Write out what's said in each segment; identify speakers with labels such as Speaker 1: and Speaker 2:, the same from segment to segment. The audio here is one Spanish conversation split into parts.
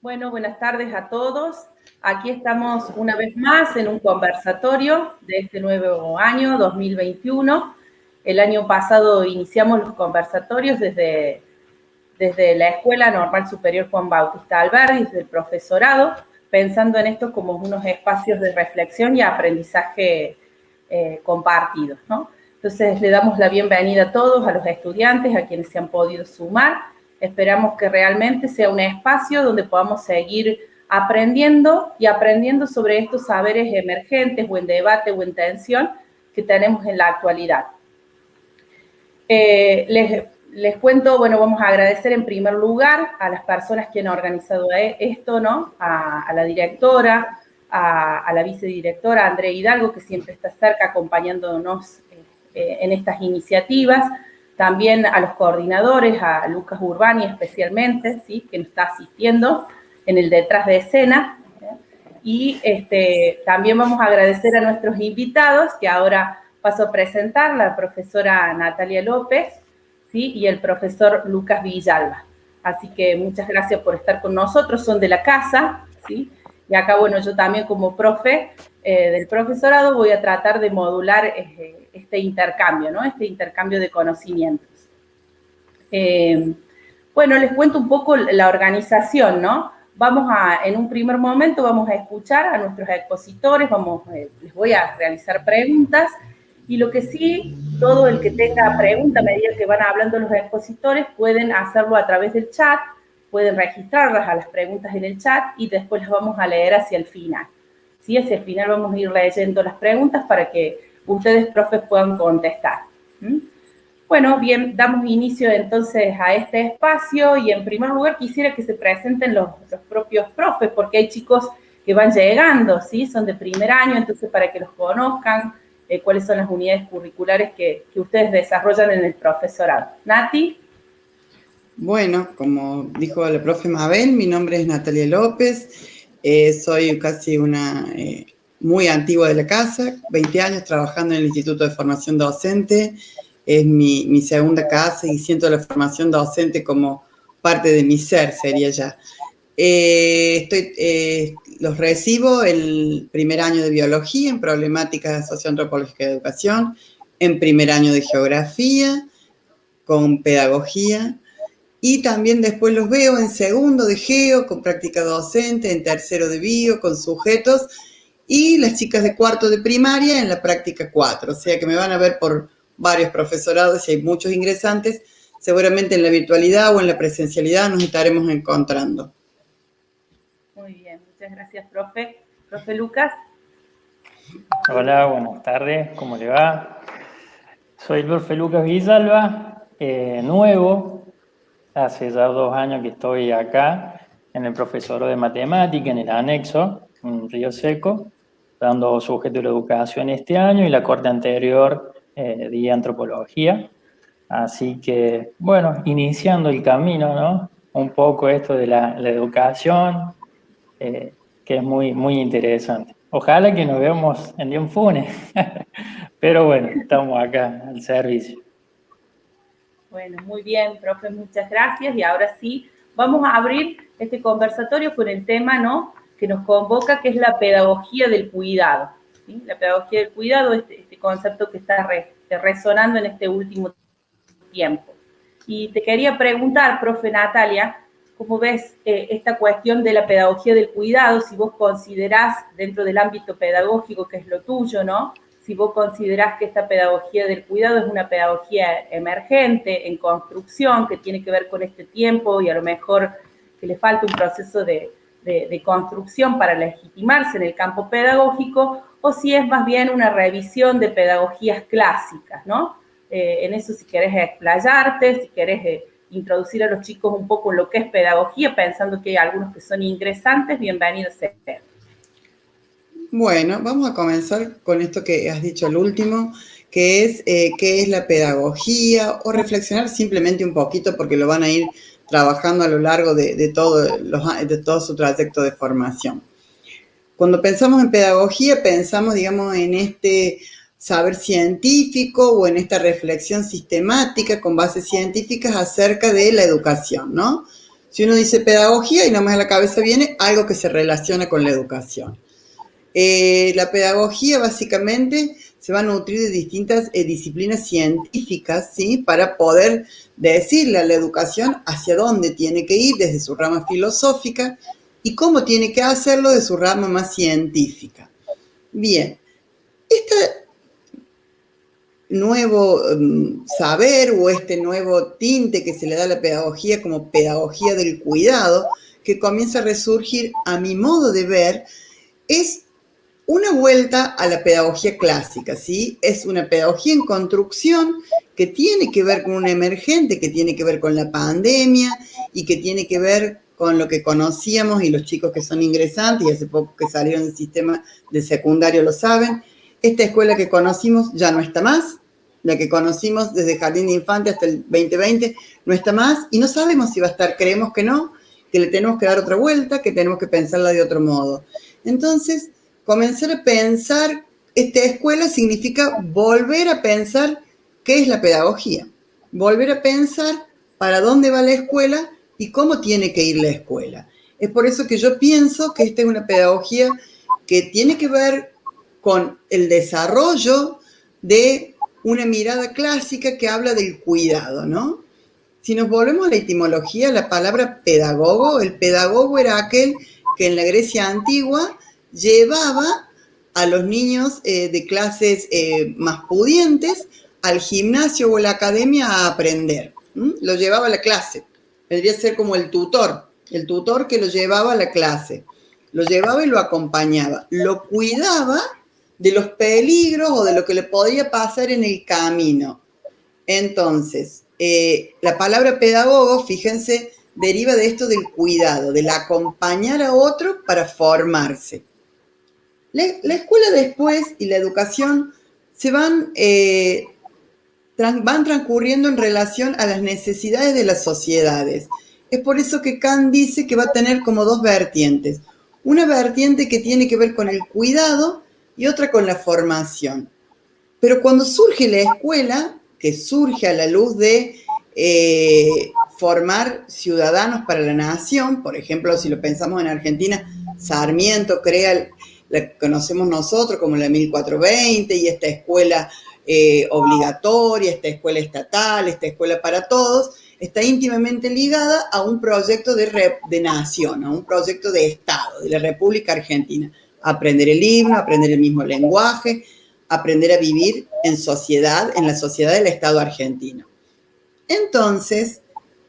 Speaker 1: Bueno, buenas tardes a todos. Aquí estamos una vez más en un conversatorio de este nuevo año, 2021. El año pasado iniciamos los conversatorios desde la Escuela Normal Superior Juan Bautista Alberdi, desde el profesorado, pensando en esto como unos espacios de reflexión y aprendizaje compartidos, ¿no? Entonces, le damos la bienvenida a todos, a los estudiantes, a quienes se han podido sumar. Esperamos que realmente sea un espacio donde podamos seguir aprendiendo y aprendiendo sobre estos saberes emergentes o en debate o en tensión que tenemos en la actualidad. Les cuento, bueno, vamos a agradecer en primer lugar a las personas que han organizado esto, ¿no? A la directora, a la vicedirectora, Andrea Hidalgo, que siempre está cerca acompañándonos en estas iniciativas. También a los coordinadores, a Lucas Urbani especialmente, ¿sí? Que nos está asistiendo en el detrás de escena. Y también vamos a agradecer a nuestros invitados, que ahora paso a presentar, la profesora Natalia López, ¿sí? Y el profesor Lucas Villalba. Así que muchas gracias por estar con nosotros, son de la casa, ¿sí? Y acá, bueno, yo también como profe del profesorado voy a tratar de modular este intercambio, ¿no? Este intercambio de conocimientos. Bueno, les cuento un poco la organización, ¿no? En un primer momento vamos a escuchar a nuestros expositores, les voy a realizar preguntas, y lo que sí, todo el que tenga pregunta a medida que van hablando los expositores, pueden hacerlo a través del chat, pueden registrarlas a las preguntas en el chat, y después las vamos a leer hacia el final. ¿Sí? Hacia el final vamos a ir leyendo las preguntas para que ustedes, profes, puedan contestar. Bueno, bien, damos inicio entonces a este espacio y en primer lugar quisiera que se presenten los propios profes, porque hay chicos que van llegando, ¿sí? Son de primer año, entonces para que los conozcan, cuáles son las unidades curriculares que ustedes desarrollan en el profesorado. Nati.
Speaker 2: Bueno, como dijo la profe Mabel, mi nombre es Natalia López, soy casi una muy antigua de la casa, 20 años trabajando en el Instituto de Formación Docente. Es mi segunda casa y siento la formación docente como parte de mi ser, sería ya. Los recibo el primer año de biología en problemáticas socioantropológicas de educación, en primer año de geografía, con pedagogía, y también después los veo en segundo de geo, con práctica docente, en tercero de bio, con sujetos, y las chicas de cuarto de primaria en la práctica 4, o sea que me van a ver por varios profesorados y hay muchos ingresantes, seguramente en la virtualidad o en la presencialidad nos estaremos encontrando.
Speaker 1: Muy bien, muchas gracias, profe. Profe Lucas.
Speaker 3: Hola, buenas tardes, ¿cómo le va? Soy el profe Lucas Villalba, nuevo, hace ya 2 años que estoy acá en el profesorado de matemática, en el anexo, en Río Seco, dando sujeto de la educación este año y la corte anterior di antropología. Así que, bueno, iniciando el camino, ¿no? Un poco esto de la educación, que es muy, muy interesante. Ojalá que nos veamos en Dionfune, pero bueno, estamos acá al servicio.
Speaker 1: Bueno, muy bien, profe, muchas gracias. Y ahora sí, vamos a abrir este conversatorio con el tema, ¿no?, que nos convoca, que es la pedagogía del cuidado. ¿Sí? La pedagogía del cuidado, este concepto que está resonando en este último tiempo. Y te quería preguntar, profe Natalia, ¿cómo ves esta cuestión de la pedagogía del cuidado? Si vos considerás, dentro del ámbito pedagógico, que es lo tuyo, ¿no?, si vos considerás que esta pedagogía del cuidado es una pedagogía emergente, en construcción, que tiene que ver con este tiempo y a lo mejor que le falta un proceso de construcción para legitimarse en el campo pedagógico, o si es más bien una revisión de pedagogías clásicas, ¿no? En eso, si querés explayarte, si querés introducir a los chicos un poco en lo que es pedagogía, pensando que hay algunos que son ingresantes, bienvenidos a ser.
Speaker 2: Bueno, vamos a comenzar con esto que has dicho al último, que es qué es la pedagogía, o reflexionar simplemente un poquito porque lo van a ir trabajando a lo largo de todo su trayecto de formación. Cuando pensamos en pedagogía, pensamos, digamos, en este saber científico o en esta reflexión sistemática con bases científicas acerca de la educación, ¿no? Si uno dice pedagogía y nomás a la cabeza viene algo que se relaciona con la educación. La pedagogía básicamente se va a nutrir de distintas disciplinas científicas, ¿sí? Para poder decirle a la educación hacia dónde tiene que ir desde su rama filosófica y cómo tiene que hacerlo de su rama más científica. Bien, este nuevo saber o este nuevo tinte que se le da a la pedagogía como pedagogía del cuidado, que comienza a resurgir a mi modo de ver, es una vuelta a la pedagogía clásica, ¿sí? Es una pedagogía en construcción que tiene que ver con un emergente, que tiene que ver con la pandemia y que tiene que ver con lo que conocíamos, y los chicos que son ingresantes y hace poco que salieron del sistema de secundario lo saben. Esta escuela que conocimos ya no está más, la que conocimos desde Jardín de Infantes hasta el 2020 no está más y no sabemos si va a estar, creemos que no, que le tenemos que dar otra vuelta, que tenemos que pensarla de otro modo. Entonces, comenzar a pensar esta escuela significa volver a pensar qué es la pedagogía, volver a pensar para dónde va la escuela y cómo tiene que ir la escuela. Es por eso que yo pienso que esta es una pedagogía que tiene que ver con el desarrollo de una mirada clásica que habla del cuidado, ¿no? Si nos volvemos a la etimología, la palabra pedagogo, el pedagogo era aquel que en la Grecia antigua llevaba a los niños de clases más pudientes al gimnasio o a la academia a aprender. Lo llevaba a la clase. Vendría a ser como el tutor que lo llevaba a la clase. Lo llevaba y lo acompañaba. Lo cuidaba de los peligros o de lo que le podía pasar en el camino. Entonces, la palabra pedagogo, fíjense, deriva de esto del cuidado, del acompañar a otro para formarse. La escuela después y la educación se van transcurriendo en relación a las necesidades de las sociedades. Es por eso que Kant dice que va a tener como dos vertientes. Una vertiente que tiene que ver con el cuidado y otra con la formación. Pero cuando surge la escuela, que surge a la luz de formar ciudadanos para la nación, por ejemplo, si lo pensamos en Argentina, Sarmiento crea la que conocemos nosotros como la 1420 y esta escuela obligatoria, esta escuela estatal, esta escuela para todos, está íntimamente ligada a un proyecto de nación, a un proyecto de Estado, de la República Argentina. Aprender el himno, aprender el mismo lenguaje, aprender a vivir en sociedad, en la sociedad del Estado argentino. Entonces,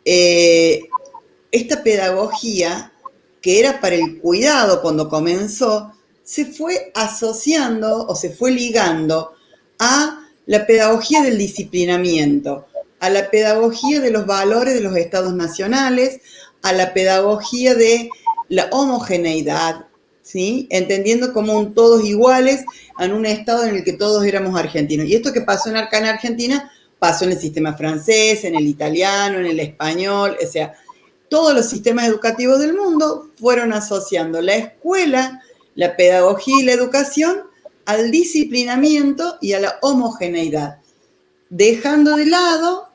Speaker 2: esta pedagogía, que era para el cuidado cuando comenzó, se fue asociando o se fue ligando a la pedagogía del disciplinamiento, a la pedagogía de los valores de los estados nacionales, a la pedagogía de la homogeneidad, ¿sí? Entendiendo como un todos iguales en un estado en el que todos éramos argentinos. Y esto que pasó acá en Argentina pasó en el sistema francés, en el italiano, en el español, o sea, todos los sistemas educativos del mundo fueron asociando la escuela, la pedagogía y la educación al disciplinamiento y a la homogeneidad, dejando de lado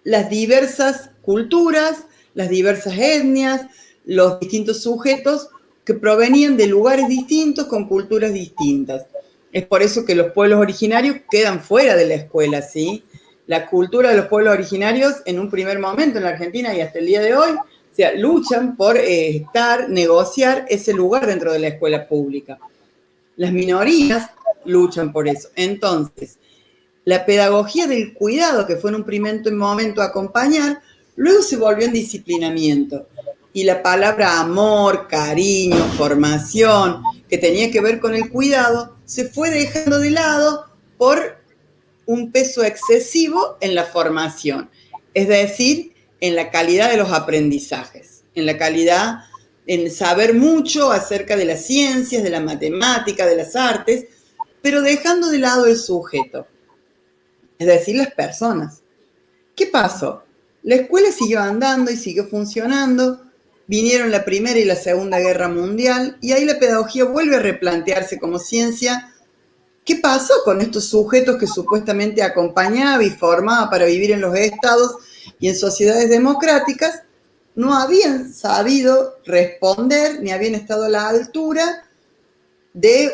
Speaker 2: las diversas culturas, las diversas etnias, los distintos sujetos que provenían de lugares distintos con culturas distintas. Es por eso que los pueblos originarios quedan fuera de la escuela, ¿sí? La cultura de los pueblos originarios en un primer momento en la Argentina y hasta el día de hoy, o sea, luchan por negociar ese lugar dentro de la escuela pública. Las minorías luchan por eso. Entonces, la pedagogía del cuidado, que fue en un primer momento acompañar, luego se volvió en disciplinamiento. Y la palabra amor, cariño, formación, que tenía que ver con el cuidado, se fue dejando de lado por un peso excesivo en la formación. Es decir, en la calidad de los aprendizajes, en la calidad, en saber mucho acerca de las ciencias, de la matemática, de las artes, pero dejando de lado el sujeto, es decir, las personas. ¿Qué pasó? La escuela siguió andando y siguió funcionando, vinieron la Primera y la Segunda Guerra Mundial, y ahí la pedagogía vuelve a replantearse como ciencia. ¿Qué pasó con estos sujetos que supuestamente acompañaba y formaba para vivir en los estados y en sociedades democráticas? no habían sabido responder ni habían estado a la altura de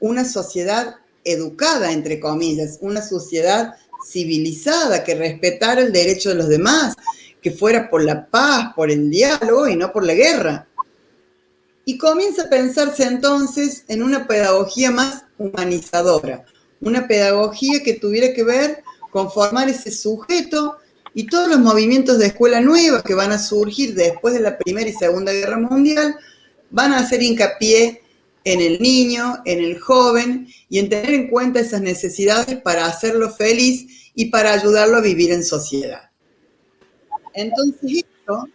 Speaker 2: una sociedad educada, entre comillas, una sociedad civilizada que respetara el derecho de los demás, que fuera por la paz, por el diálogo y no por la guerra. Y comienza a pensarse entonces en una pedagogía más humanizadora, una pedagogía que tuviera que ver con formar ese sujeto, y todos los movimientos de escuela nueva que van a surgir después de la Primera y Segunda Guerra Mundial van a hacer hincapié en el niño, en el joven, y en tener en cuenta esas necesidades para hacerlo feliz y para ayudarlo a vivir en sociedad. Entonces esto,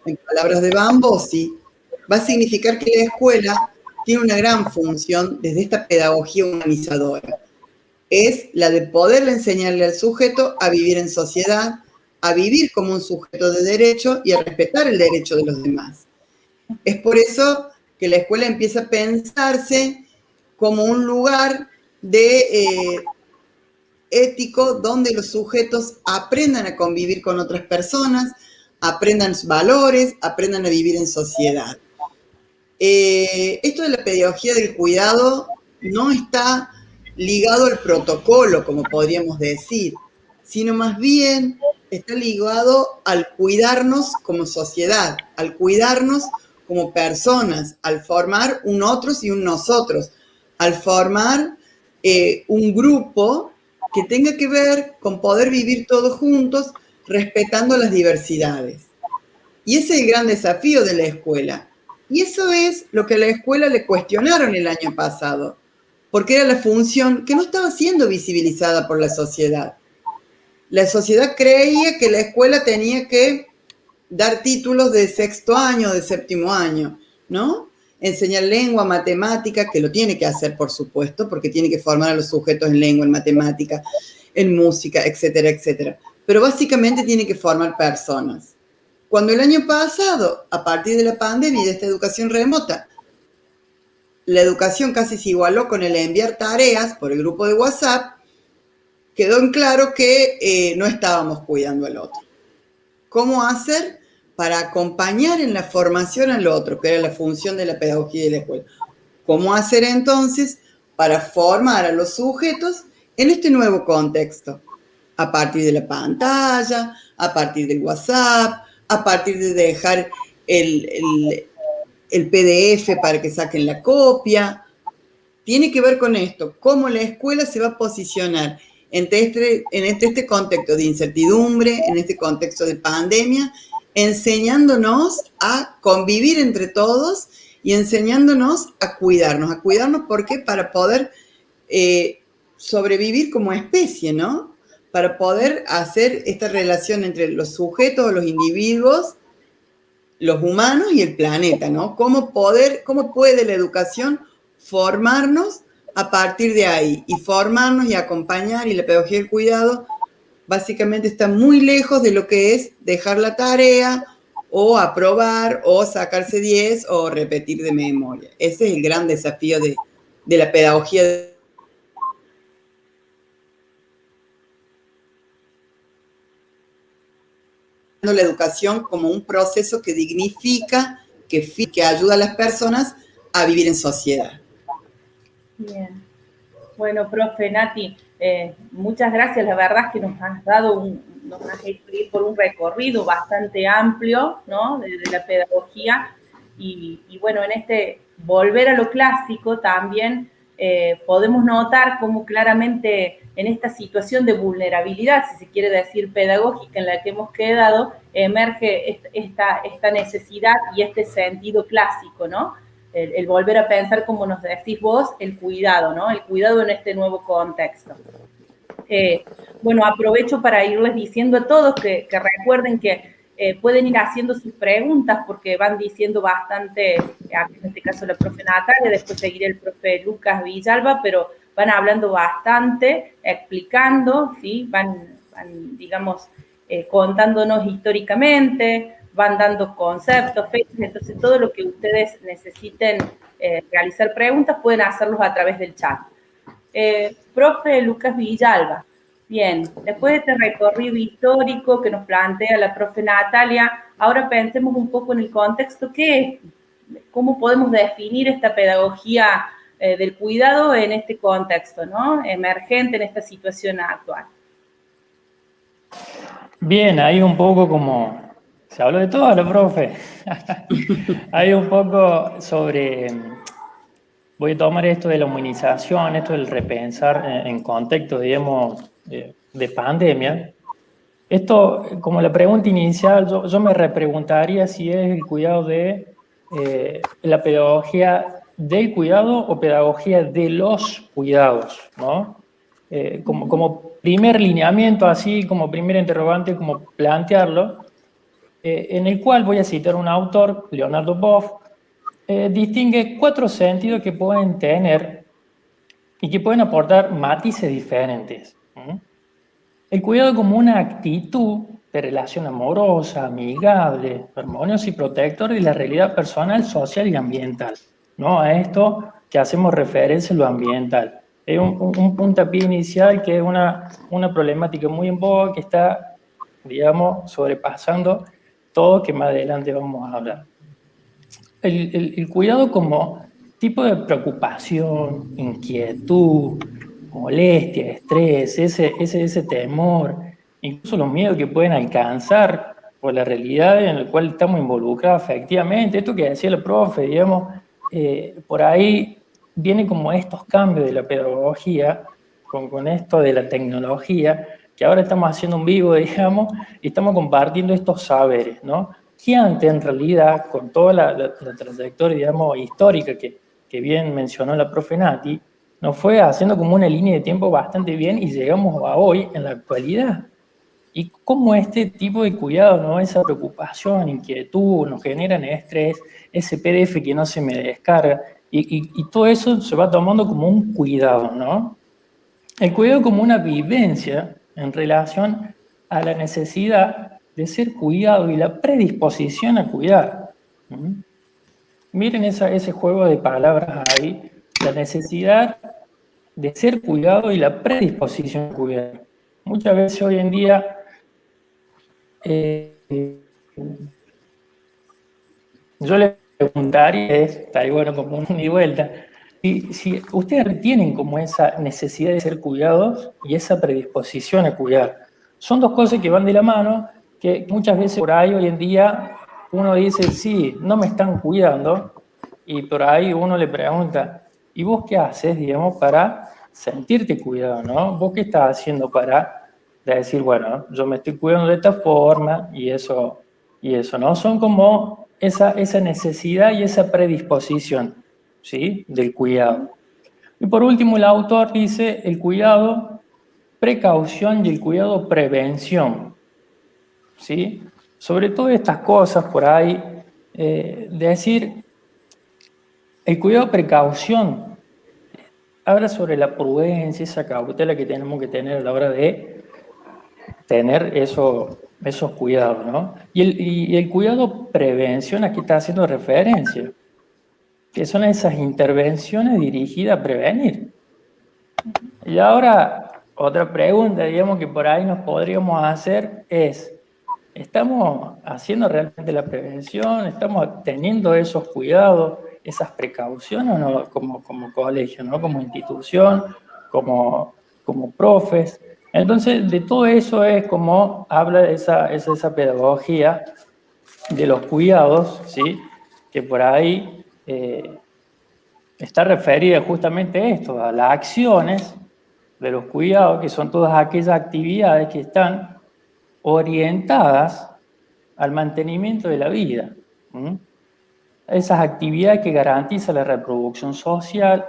Speaker 2: en palabras de Bambosi, va a significar que la escuela tiene una gran función desde esta pedagogía humanizadora. Es la de poderle enseñarle al sujeto a vivir en sociedad, a vivir como un sujeto de derecho y a respetar el derecho de los demás. Es por eso que la escuela empieza a pensarse como un lugar de ético donde los sujetos aprendan a convivir con otras personas, aprendan sus valores, aprendan a vivir en sociedad. Esto de la pedagogía del cuidado no está ligado al protocolo, como podríamos decir, sino más bien está ligado al cuidarnos como sociedad, al cuidarnos como personas, al formar un otros y un nosotros, al formar un grupo que tenga que ver con poder vivir todos juntos respetando las diversidades. Y ese es el gran desafío de la escuela. Y eso es lo que a la escuela le cuestionaron el año pasado, porque era la función que no estaba siendo visibilizada por la sociedad. La sociedad creía que la escuela tenía que dar títulos de sexto año, de séptimo año, ¿no? Enseñar lengua, matemática, que lo tiene que hacer, por supuesto, porque tiene que formar a los sujetos en lengua, en matemática, en música, etcétera, etcétera. Pero básicamente tiene que formar personas. Cuando el año pasado, a partir de la pandemia y de esta educación remota, la educación casi se igualó con el enviar tareas por el grupo de WhatsApp, quedó en claro que no estábamos cuidando al otro. ¿Cómo hacer para acompañar en la formación al otro, que era la función de la pedagogía de la escuela? ¿Cómo hacer entonces para formar a los sujetos en este nuevo contexto? A partir de la pantalla, a partir del WhatsApp, a partir de dejar el PDF para que saquen la copia. Tiene que ver con esto, cómo la escuela se va a posicionar en este contexto de incertidumbre, en este contexto de pandemia, enseñándonos a convivir entre todos y enseñándonos a cuidarnos. ¿Por qué? Para poder sobrevivir como especie, ¿no? Para poder hacer esta relación entre los sujetos, los individuos, los humanos y el planeta, ¿no? ¿Cómo puede la educación formarnos a partir de ahí? Y formarnos y acompañar, y la pedagogía del cuidado básicamente está muy lejos de lo que es dejar la tarea o aprobar o sacarse 10 o repetir de memoria. Ese es el gran desafío de la pedagogía la educación como un proceso que dignifica, que ayuda a las personas a vivir en sociedad.
Speaker 1: Bien. Bueno, profe Nati, muchas gracias. La verdad es que nos has hecho ir por un recorrido bastante amplio, ¿no? De la pedagogía y bueno, en este volver a lo clásico también podemos notar cómo claramente en esta situación de vulnerabilidad, si se quiere decir pedagógica, en la que hemos quedado, emerge esta necesidad y este sentido clásico, ¿no? El volver a pensar, como nos decís vos, el cuidado, ¿no? El cuidado en este nuevo contexto. Bueno, aprovecho para irles diciendo a todos que recuerden que pueden ir haciendo sus preguntas porque van diciendo bastante, en este caso la profe Natalia, después seguiré el profe Lucas Villalba, pero van hablando bastante, explicando, ¿sí? Van digamos, contándonos históricamente, van dando conceptos, fechas, entonces todo lo que ustedes necesiten realizar preguntas pueden hacerlos a través del chat. Profe Lucas Villalba, bien, después de este recorrido histórico que nos plantea la profe Natalia, Ahora pensemos un poco en el contexto, ¿cómo podemos definir esta pedagogía del cuidado en este contexto, ¿no? Emergente en esta situación actual?
Speaker 3: Bien, ahí un poco como, se habló de todo, la profe. Hay un poco sobre, voy a tomar esto de la humanización, esto del repensar en contexto, digamos, de pandemia. Esto, como la pregunta inicial, yo me repreguntaría si es el cuidado de la pedagogía del cuidado o pedagogía de los cuidados, ¿no? Como primer lineamiento, así como primer interrogante, como plantearlo, en el cual voy a citar un autor, Leonardo Boff, distingue 4 sentidos que pueden tener y que pueden aportar matices diferentes. El cuidado como una actitud de relación amorosa, amigable, armoniosa y protectora de la realidad personal, social y ambiental, ¿no? A esto que hacemos referencia a lo ambiental. Es un puntapié inicial que es una problemática muy en boga que está, digamos, sobrepasando todo que más adelante vamos a hablar. El cuidado como tipo de preocupación, inquietud, molestia, estrés, ese temor, incluso los miedos que pueden alcanzar por la realidad en la cual estamos involucrados efectivamente. Esto que decía el profe, digamos, por ahí viene como estos cambios de la pedagogía, con esto de la tecnología, que ahora estamos haciendo un vivo, digamos, y estamos compartiendo estos saberes, ¿no? Que antes, en realidad, con toda la trayectoria, digamos, histórica que bien mencionó la profe Nati, nos fue haciendo como una línea de tiempo bastante bien y llegamos a hoy, en la actualidad. Y cómo este tipo de cuidado, ¿no? Esa preocupación, inquietud, nos generan estrés, ese PDF que no se me descarga, y todo eso se va tomando como un cuidado, ¿no? El cuidado como una vivencia en relación a la necesidad de ser cuidado y la predisposición a cuidar. Miren ese juego de palabras ahí, la necesidad de ser cuidado y la predisposición a cuidar. Muchas veces hoy en día yo les preguntaría, está ahí bueno como un y vuelta, si ustedes tienen como esa necesidad de ser cuidados y esa predisposición a cuidar. Son 2 cosas que van de la mano, que muchas veces por ahí hoy en día uno dice, sí, no me están cuidando, y por ahí uno le pregunta, ¿y vos qué haces, digamos, para sentirte cuidado, no? ¿Vos qué estás haciendo para decir, bueno, yo me estoy cuidando de esta forma y eso, ¿no? Son como esa necesidad y esa predisposición, ¿sí? Del cuidado. Y por último, el autor dice el cuidado, precaución y el cuidado, prevención, ¿sí? Sobre todo estas cosas por ahí, decir, el cuidado, precaución, habla sobre la prudencia, esa cautela que tenemos que tener a la hora de tener esos cuidados, ¿no? Y el cuidado, prevención, aquí está haciendo referencia, que son esas intervenciones dirigidas a prevenir. Y ahora, otra pregunta, digamos, que por ahí nos podríamos hacer es, ¿estamos haciendo realmente la prevención? ¿Estamos teniendo esos cuidados, esas precauciones, ¿no? como colegio, ¿no? Como institución, como profes? Entonces, de todo eso es como habla esa pedagogía de los cuidados, ¿sí? Que por ahí está referida justamente a esto, a las acciones de los cuidados, que son todas aquellas actividades que están orientadas al mantenimiento de la vida. Esas actividades que garantizan la reproducción social,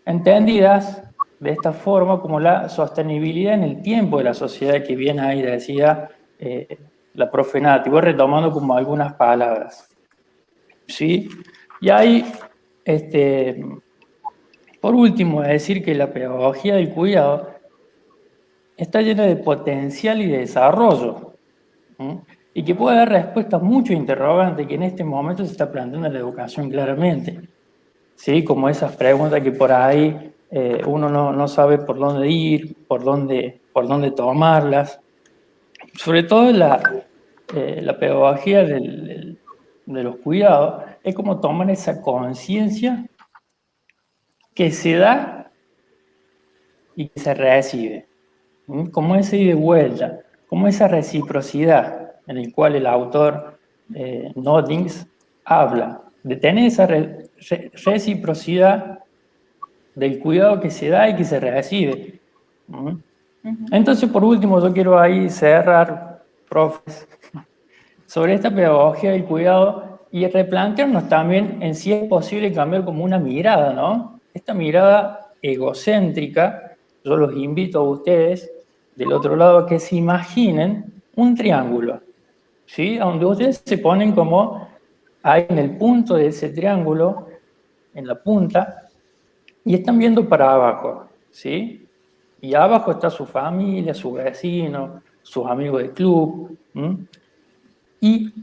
Speaker 3: entendidas de esta forma como la sostenibilidad en el tiempo de la sociedad, que bien ahí decía la profe Nati. Voy retomando como algunas palabras, ¿sí? Y ahí, por último, decir que la pedagogía del cuidado está llena de potencial y de desarrollo, y que puede dar respuesta a muchos interrogantes que en este momento se está planteando en la educación claramente, ¿sí? Como esas preguntas que por ahí uno no sabe por dónde ir, por dónde tomarlas, sobre todo la pedagogía de los cuidados es como tomar esa conciencia que se da y que se recibe. Como ese ida y vuelta, como esa reciprocidad en el cual el autor Noddings habla, de tener esa reciprocidad del cuidado que se da y que se recibe. Entonces, por último, yo quiero ahí cerrar, profes, sobre esta pedagogía del cuidado y replantearnos también en si es posible cambiar como una mirada, ¿no? Esta mirada egocéntrica, yo los invito a ustedes del otro lado que se imaginen un triángulo, ¿sí? Donde ustedes se ponen como ahí en el punto de ese triángulo, en la punta, y están viendo para abajo, ¿sí? Y abajo está su familia, su vecino, sus amigos del club. Y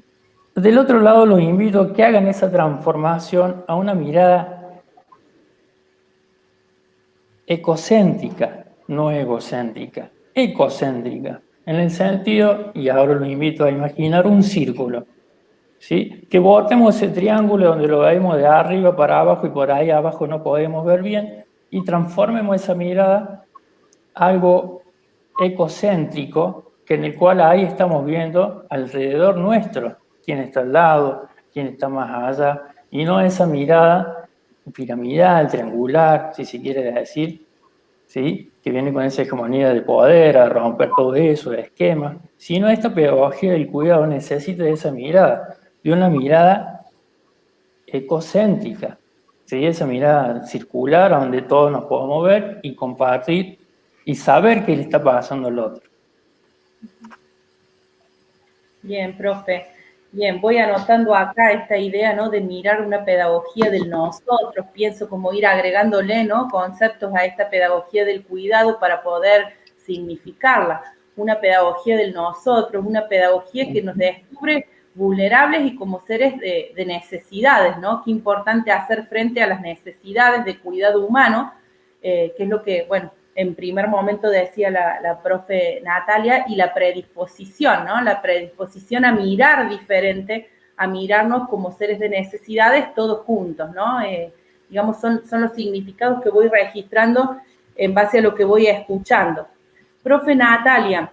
Speaker 3: del otro lado los invito a que hagan esa transformación a una mirada ecocéntrica, no egocéntrica, ecocéntrica, en el sentido, y ahora los invito a imaginar un círculo, ¿sí? Que botemos ese triángulo donde lo vemos de arriba para abajo y por ahí abajo no podemos ver bien y transformemos esa mirada a algo ecocéntrico, que en el cual ahí estamos viendo alrededor nuestro, quién está al lado, quién está más allá, y no esa mirada piramidal, triangular, si se quiere decir, ¿sí? Que viene con esa hegemonía de poder, a romper todo eso, el esquema, sino esta pedagogía del cuidado necesita de esa mirada, de una mirada ecocéntrica, ¿sí? Esa mirada circular donde todos nos podemos ver y compartir y saber qué le está pasando al otro.
Speaker 1: Bien, profe. Bien, voy anotando acá esta idea, ¿no? De mirar una pedagogía del nosotros. Pienso como ir agregándole, ¿no? Conceptos a esta pedagogía del cuidado para poder significarla. Una pedagogía del nosotros, una pedagogía que nos descubre vulnerables y como seres de necesidades, ¿no? Qué importante hacer frente a las necesidades de cuidado humano, que es lo que, bueno, en primer momento decía la profe Natalia, y la predisposición, ¿no? La predisposición a mirar diferente, a mirarnos como seres de necesidades todos juntos, ¿no? Digamos, son los significados que voy registrando en base a lo que voy escuchando. Profe Natalia,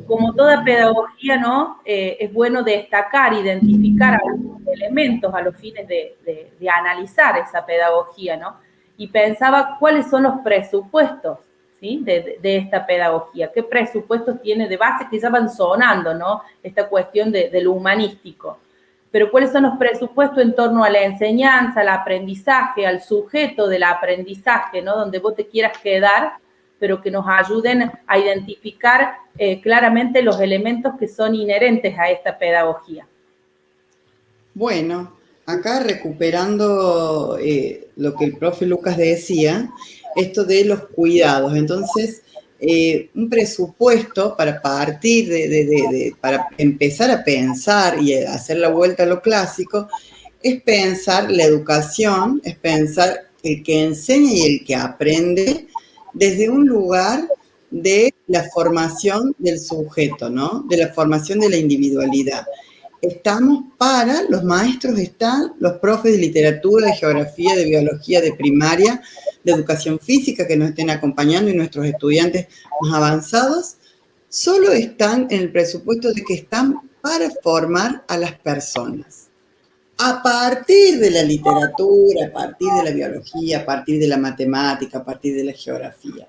Speaker 1: como toda pedagogía, ¿no? Es bueno destacar, identificar algunos elementos a los fines de analizar esa pedagogía, ¿no? Y pensaba cuáles son los presupuestos, ¿sí? de esta pedagogía, qué presupuestos tiene de base, que ya van sonando, ¿no? Esta cuestión de lo humanístico. Pero cuáles son los presupuestos en torno a la enseñanza, al aprendizaje, al sujeto del aprendizaje, ¿no? Donde vos te quieras quedar, pero que nos ayuden a identificar claramente los elementos que son inherentes a esta pedagogía.
Speaker 2: Bueno, acá recuperando lo que el profe Lucas decía, esto de los cuidados. Entonces, un presupuesto para partir para empezar a pensar y hacer la vuelta a lo clásico, es pensar la educación, es pensar el que enseña y el que aprende desde un lugar de la formación del sujeto, ¿no? De la formación de la individualidad. Estamos para, los maestros están, los profes de literatura, de geografía, de biología, de primaria, de educación física que nos estén acompañando y nuestros estudiantes más avanzados, solo están en el presupuesto de que están para formar a las personas. A partir de la literatura, a partir de la biología, a partir de la matemática, a partir de la geografía.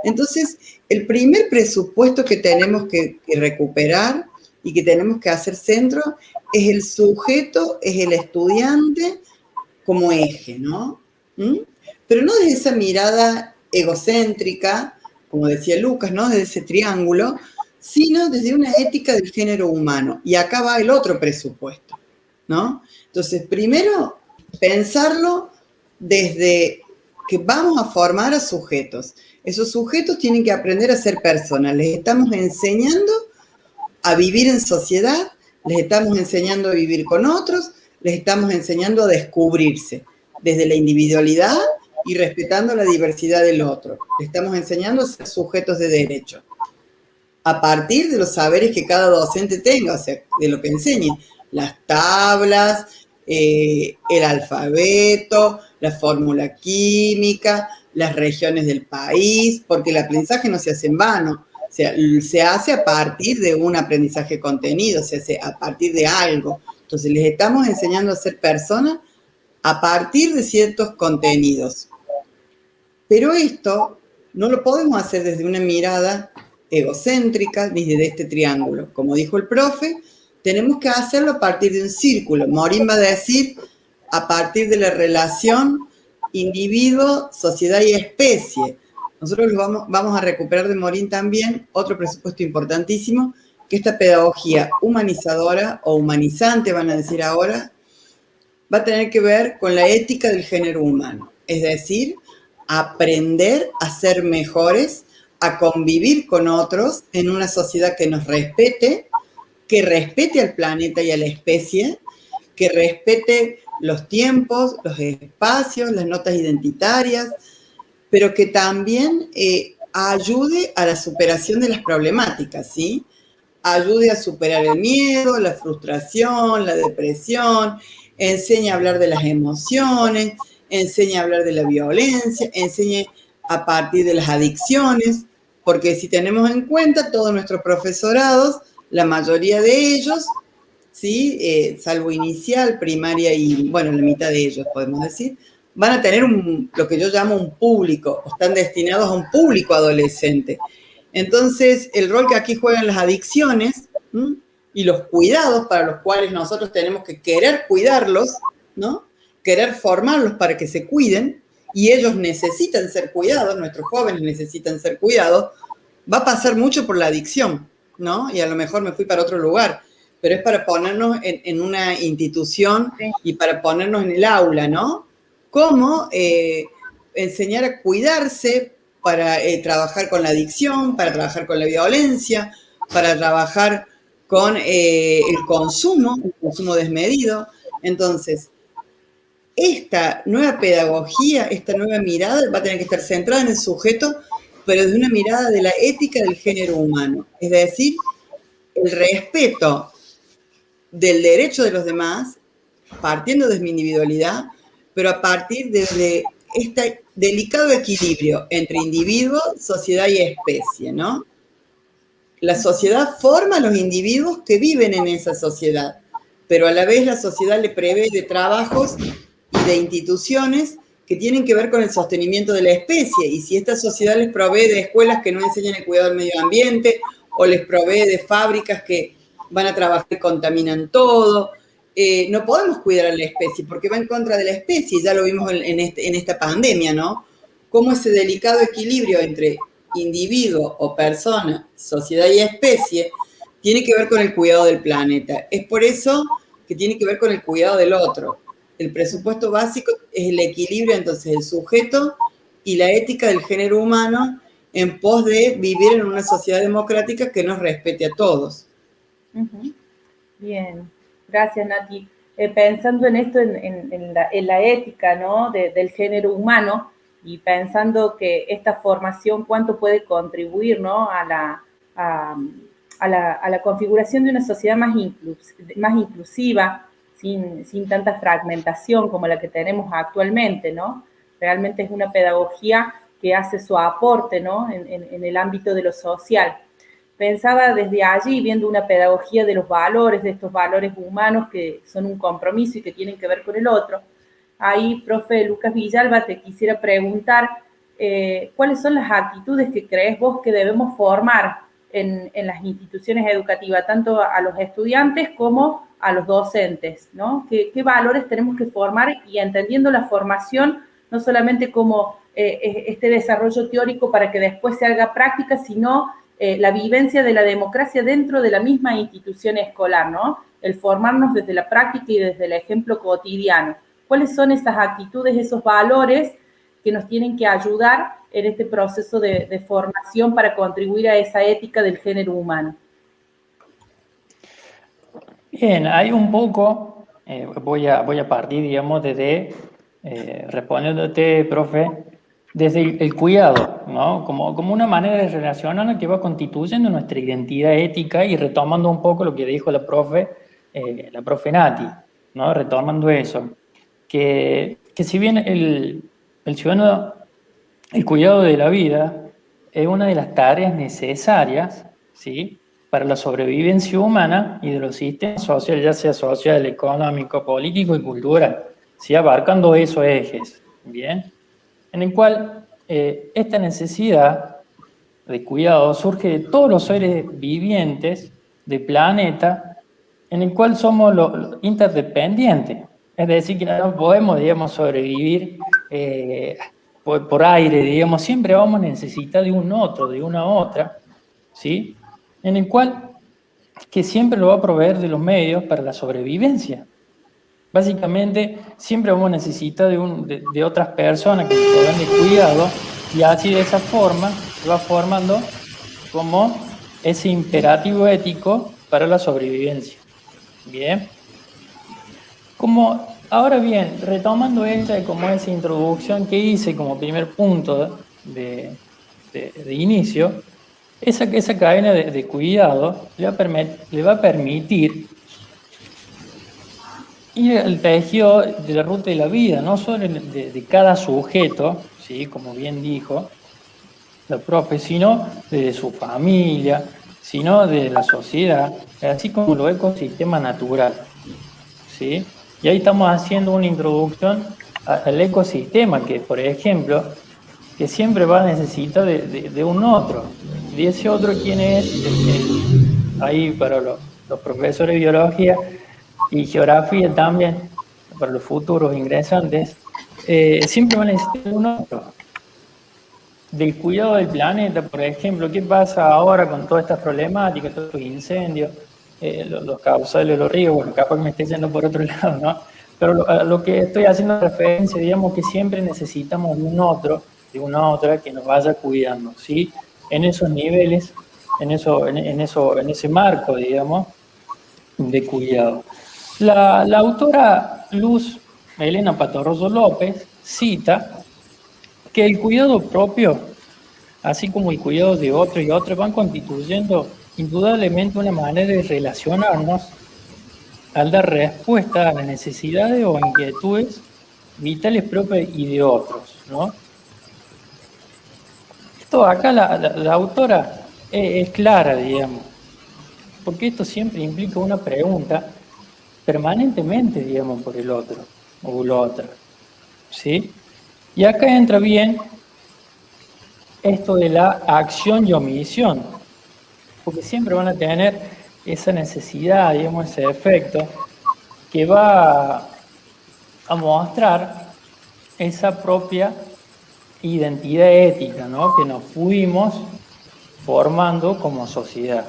Speaker 2: Entonces, el primer presupuesto que tenemos que recuperar y que tenemos que hacer centro es el sujeto, es el estudiante como eje, ¿no? Pero no desde esa mirada egocéntrica, como decía Lucas, ¿no? Desde ese triángulo, sino desde una ética del género humano. Y acá va el otro presupuesto, ¿no? Entonces, primero, pensarlo desde que vamos a formar a sujetos. Esos sujetos tienen que aprender a ser personas. Les estamos enseñando a vivir en sociedad, les estamos enseñando a vivir con otros, les estamos enseñando a descubrirse desde la individualidad y respetando la diversidad del otro. Les estamos enseñando a ser sujetos de derecho. a partir de los saberes que cada docente tenga, o sea, de lo que enseñe, las tablas, el alfabeto, la fórmula química, las regiones del país, porque el aprendizaje no se hace en vano, o sea, se hace a partir de un aprendizaje contenido, se hace a partir de algo. Entonces, les estamos enseñando a ser personas a partir de ciertos contenidos. Pero esto no lo podemos hacer desde una mirada egocéntrica ni desde este triángulo. Como dijo el profe, tenemos que hacerlo a partir de un círculo. Morín va a decir a partir de la relación individuo, sociedad y especie. Nosotros vamos a recuperar de Morín también otro presupuesto importantísimo, que esta pedagogía humanizadora o humanizante, van a decir ahora, va a tener que ver con la ética del género humano. Es decir, aprender a ser mejores, a convivir con otros en una sociedad que nos respete, que respete al planeta y a la especie, que respete los tiempos, los espacios, las notas identitarias, pero que también ayude a la superación de las problemáticas, ¿sí? Ayude a superar el miedo, la frustración, la depresión, enseñe a hablar de las emociones, enseñe a hablar de la violencia, enseñe a partir de las adicciones, porque si tenemos en cuenta todos nuestros profesorados, la mayoría de ellos, ¿sí? Salvo inicial, primaria y, bueno, la mitad de ellos podemos decir, van a tener lo que yo llamo un público, o están destinados a un público adolescente. Entonces, el rol que aquí juegan las adicciones, ¿m? Y los cuidados para los cuales nosotros tenemos que querer cuidarlos, ¿no? Querer formarlos para que se cuiden, y ellos necesitan ser cuidados, nuestros jóvenes necesitan ser cuidados, va a pasar mucho por la adicción, ¿no? Y a lo mejor me fui para otro lugar, pero es para ponernos en una institución y para ponernos en el aula, ¿no? Cómo enseñar a cuidarse para trabajar con la adicción, para trabajar con la violencia, para trabajar con el consumo desmedido. Entonces, esta nueva pedagogía, esta nueva mirada va a tener que estar centrada en el sujeto, pero desde una mirada de la ética del género humano. Es decir, el respeto del derecho de los demás, partiendo de mi individualidad, pero a partir de este delicado equilibrio entre individuo, sociedad y especie, ¿no? La sociedad forma a los individuos que viven en esa sociedad, pero a la vez la sociedad le prevé de trabajos y de instituciones que tienen que ver con el sostenimiento de la especie. Y si esta sociedad les provee de escuelas que no enseñan el cuidado del medio ambiente, o les provee de fábricas que van a trabajar y contaminan todo, no podemos cuidar a la especie porque va en contra de la especie. Ya lo vimos en esta pandemia, ¿no? Cómo ese delicado equilibrio entre individuo o persona, sociedad y especie, tiene que ver con el cuidado del planeta. Es por eso que tiene que ver con el cuidado del otro. El presupuesto básico es el equilibrio entonces del sujeto y la ética del género humano en pos de vivir en una sociedad democrática que nos respete a todos.
Speaker 1: Bien, gracias Nati. Pensando en esto, en la ética, ¿no? del género humano, y pensando que esta formación cuánto puede contribuir, ¿no? a la configuración de una sociedad más inclusiva, sin tanta fragmentación como la que tenemos actualmente, ¿no? Realmente es una pedagogía que hace su aporte, ¿no? en el ámbito de lo social. Pensaba desde allí, viendo una pedagogía de los valores, de estos valores humanos que son un compromiso y que tienen que ver con el otro. Ahí, profe Lucas Villalba, te quisiera preguntar cuáles son las actitudes que crees vos que debemos formar en las instituciones educativas, tanto a los estudiantes como a los docentes, ¿no? ¿Qué valores tenemos que formar? Y entendiendo la formación no solamente como este desarrollo teórico para que después se haga práctica, sino la vivencia de la democracia dentro de la misma institución escolar, ¿no? El formarnos desde la práctica y desde el ejemplo cotidiano. ¿Cuáles son esas actitudes, esos valores que nos tienen que ayudar en este proceso de formación para contribuir a esa ética del género humano?
Speaker 3: Bien, hay un poco, voy a partir, digamos, respondiéndote, profe, desde el cuidado, ¿no? Como una manera de relacionarnos que va constituyendo nuestra identidad ética y retomando un poco lo que dijo la profe Nati, ¿no? Retomando eso, que si bien el ciudadano, el cuidado de la vida es una de las tareas necesarias, ¿sí?, para la sobrevivencia humana y de los sistemas sociales, ya sea social, económico, político y cultural, ¿sí?, abarcando esos ejes, ¿bien?, en el cual esta necesidad de cuidado surge de todos los seres vivientes del planeta, en el cual somos interdependientes. Es decir, que no podemos, digamos, sobrevivir por aire, digamos, siempre vamos a necesitar de un otro, de una otra, ¿sí? En el cual que siempre lo va a proveer de los medios para la sobrevivencia. Básicamente, siempre vamos a necesitar de otras personas que nos provean de cuidado, y así de esa forma se va formando como ese imperativo ético para la sobrevivencia. Bien. Ahora bien, retomando como esa introducción que hice como primer punto de inicio, esa cadena de cuidado le va a permitir ir al tejido de la ruta de la vida, no solo de cada sujeto, ¿sí?, como bien dijo la profe, sino de su familia, sino de la sociedad, así como los ecosistemas naturales, ¿sí? Y ahí estamos haciendo una introducción al ecosistema, que, por ejemplo, que siempre va a necesitar de un otro. ¿Y ese otro quién es? Ahí para los profesores de biología y geografía también, para los futuros ingresantes, siempre van a necesitar un otro. Del cuidado del planeta, por ejemplo, ¿qué pasa ahora con todas estas problemáticas, todos estos incendios, los causales, los ríos? Bueno, capaz que me estoy yendo por otro lado, ¿no? Pero a lo que estoy haciendo referencia, digamos que siempre necesitamos de un otro, de una otra que nos vaya cuidando, ¿sí? En esos niveles, en ese marco, digamos, de cuidado. La autora Luz Elena Patorroso López cita que el cuidado propio, así como el cuidado de otro y otros, van constituyendo indudablemente una manera de relacionarnos al dar respuesta a las necesidades o inquietudes vitales propias y de otros, ¿no? Esto acá la autora es clara, digamos, porque esto siempre implica una pregunta permanentemente, digamos, por el otro o la otra, ¿sí? Y acá entra bien esto de la acción y omisión, porque siempre van a tener esa necesidad, digamos, ese efecto que va a mostrar esa propia identidad ética, ¿no?, que nos fuimos formando como sociedad.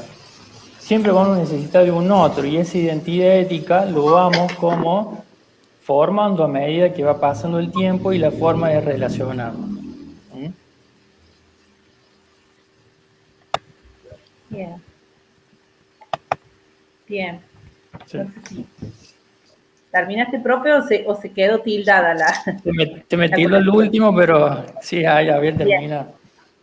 Speaker 3: Siempre vamos a necesitar de un otro, y esa identidad ética lo vamos como formando a medida que va pasando el tiempo y la forma de relacionarnos.
Speaker 1: Bien. Bien.
Speaker 3: Sí.
Speaker 1: No sé si ¿terminaste, profe, o se quedó tildada la...?
Speaker 3: Te metí lo último, pero sí, ya había terminado.